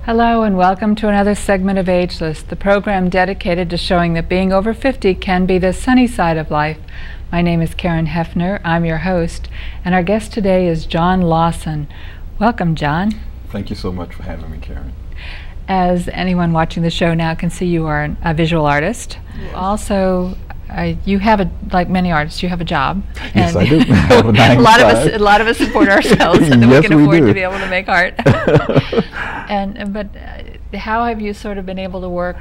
Hello and welcome to another segment of Ageless, the program dedicated to showing that being over 50 can be the sunny side of life. My name is Heffner, I'm your host, and our guest today is John Lawson. Welcome, John. Thank you so much for having me, Karen. As anyone watching the show now can see, you are a visual artist. Yes. Also, you have like many artists, you have a job. Yes, I do. I have a a lot of us support ourselves so that yes, we can afford do. to be able to make art. But how have you sort of been able to work?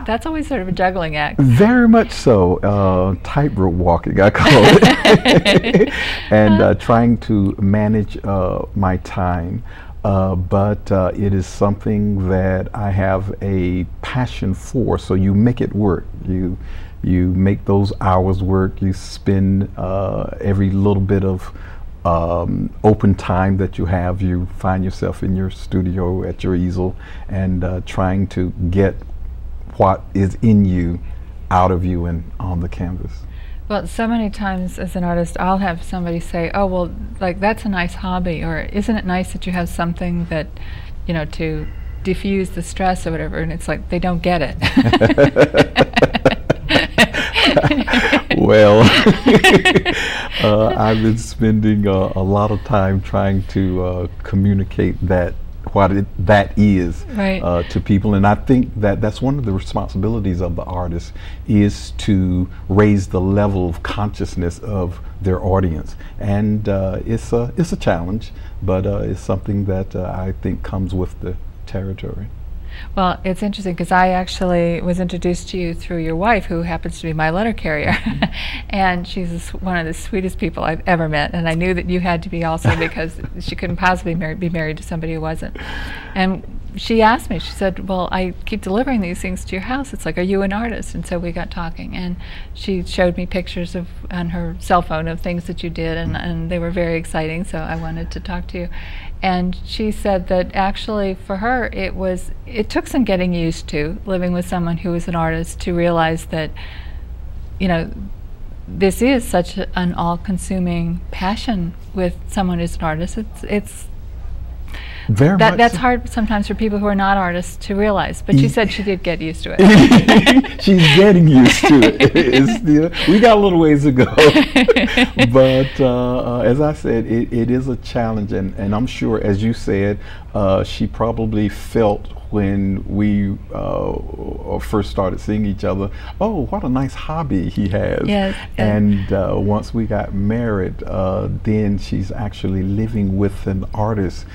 That's always sort of a juggling act. Very much so. Tightrope walking, I call it. And trying to manage my time. But it is something that I have a passion for, so you make it work. You make those hours work. You spend every little bit of open time that you have. You find yourself in your studio at your easel and trying to get what is in you out of you and on the canvas. Well, so many times as an artist, I'll have somebody say, oh, well, like, that's a nice hobby, or isn't it nice that you have something that, you know, to diffuse the stress or whatever, and it's like, they don't get it. Well, I've been spending a lot of time trying to communicate that that is right. To people, and I think that that's one of the responsibilities of the artist, is to raise the level of consciousness of their audience, and it's a challenge, but it's something that I think comes with the territory. Well, it's interesting because I actually was introduced to you through your wife, who happens to be my letter carrier. And she's one of the sweetest people I've ever met, and I knew that you had to be also, because she couldn't possibly be married to somebody who wasn't. And she asked me, she said, well, I keep delivering these things to your house. It's like, are you an artist? And so we got talking, and she showed me pictures on her cell phone of things that you did, and they were very exciting, so I wanted to talk to you. And she said that actually for her it took some getting used to living with someone who was an artist to realize that, you know, this is such an all-consuming passion with someone who's an artist. It's that's hard sometimes for people who are not artists to realize, but she said she did get used to it. She's getting used to it. We got a little ways to go. But as I said, it is a challenge, and I'm sure, as you said, she probably felt when we first started seeing each other, oh, what a nice hobby he has. Yes. And once we got married, then she's actually living with an artist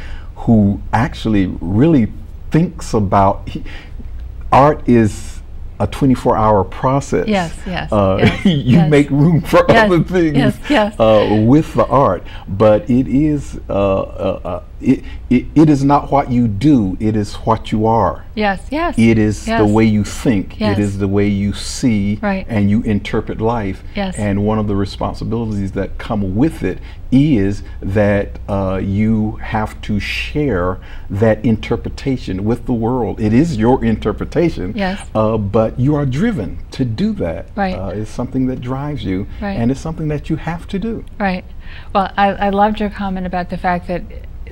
who actually really thinks about, art is a 24-hour process. Yes, yes. You yes. make room for other things with the art, but it is it is not what you do, it is what you are. Yes, yes. It is the way you think. Yes. It is the way you see, right. and you interpret life. Yes. And one of the responsibilities that come with it is that you have to share that interpretation with the world. It is your interpretation, yes. But you are driven to do that. Right. It's something that drives you, right. and it's something that you have to do. Right. Well, I loved your comment about the fact that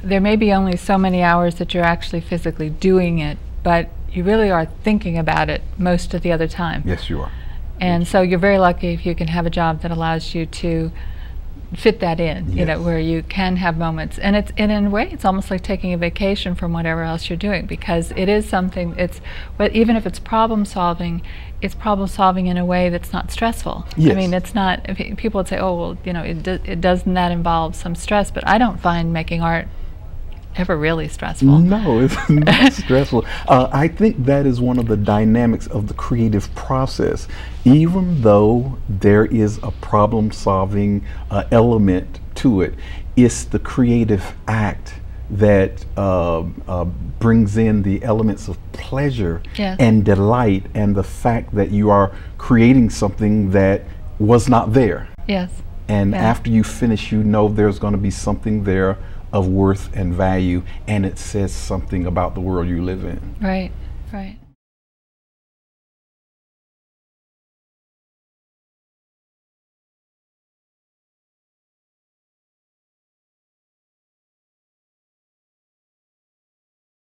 there may be only so many hours that you're actually physically doing it, but you really are thinking about it most of the other time. Yes, you are. And so you're very lucky if you can have a job that allows you to fit that in, yes. you know, where you can have moments. And in a way, it's almost like taking a vacation from whatever else you're doing, because it is something, but even if it's problem solving in a way that's not stressful. Yes. I mean, it's not, people would say, oh, well, you know, it doesn't that involve some stress, but I don't find making art ever really stressful. No, it's not stressful. I think that is one of the dynamics of the creative process. Even though there is a problem-solving element to it, it's the creative act that brings in the elements of pleasure, yes. and delight, and the fact that you are creating something that was not there. Yes. And after you finish, you know there's going to be something there of worth and value, and it says something about the world you live in. Right, right.